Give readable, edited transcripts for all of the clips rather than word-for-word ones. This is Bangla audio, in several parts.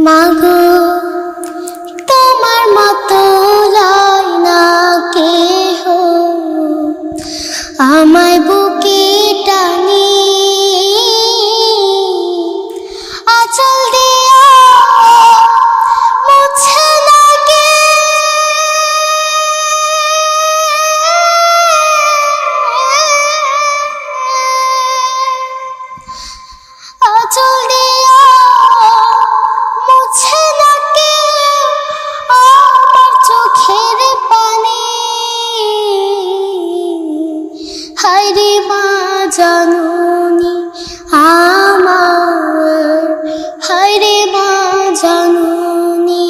মাগো তোমার মতো লয় না কেহ, আমায় বুকে টানি আঁচল দিয়া মুছে লাগে আঁচল দিয়া মুছে লাগে আমার চোখের পানি। হায়রে মা জানুনি আমার, হায়রে মা জানুনি,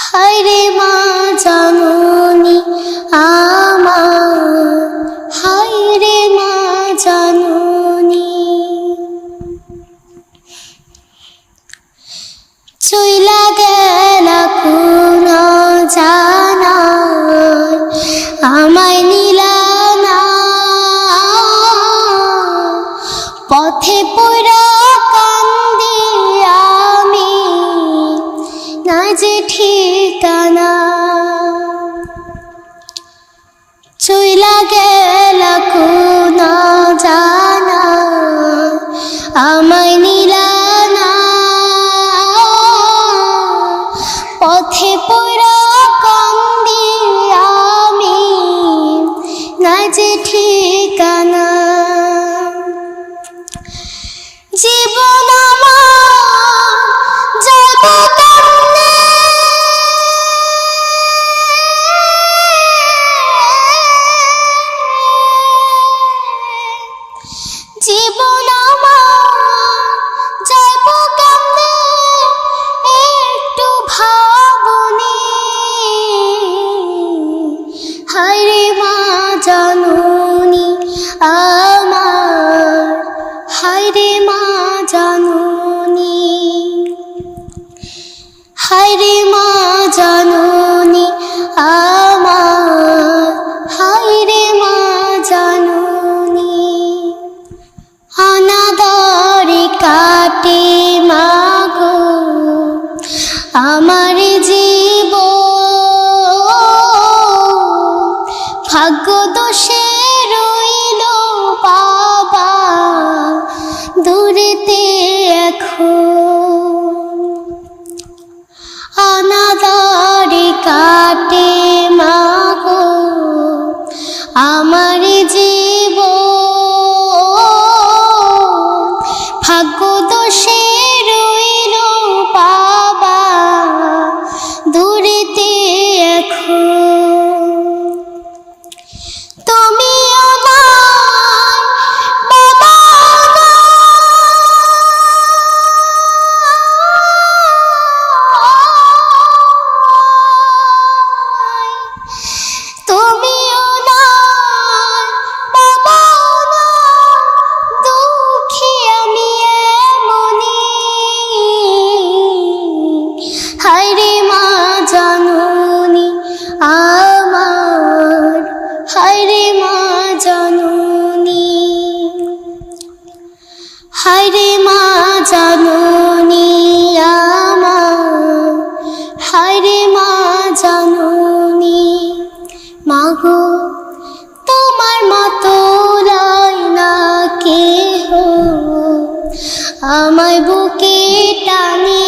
হায়রে মা জানুনি আমার, হায়রে মা জানুনি। চইলা গেলা কোন জানায় আমায় নিলা না, পথে পড়া কান্দি আমি না যে ঠিকানা। চইলা গেলা কোন জানায় আমায় নিলা না, পথে পড়া কান্দি আমি না যে ঠিকানা। জীবন আমার যাইব কেমনে, জীবন আমার যাইব কেমনে একটু ভাবনি। হায়রে মা জানুনি আমার, হায়রে মা জানুনি, হায়রে মা জানুনি আমার, হায়রে মা জানুনি। অনাদরে কাটে মাগো আমার জীবন, ভাগ্য দোষে রইল বাবা দূরেতে এখন। অনাদরে কাটে মাগো আমার জীবন, ভাগ্য দোষে রইল বাবা দূরেতে এখন। তুমিও নাই বাবা নাই, তুমিও নাই বাবা নাই, দুঃখী আমি এমনি। হায়রে মা জানুনি আমার, হায়রে মা জানুনি, হায়রে মা জানুনি আমার, হায়রে মা জানুনি। মাগো তোমার মতো লয় না কেহ, আমায় বুকে টানি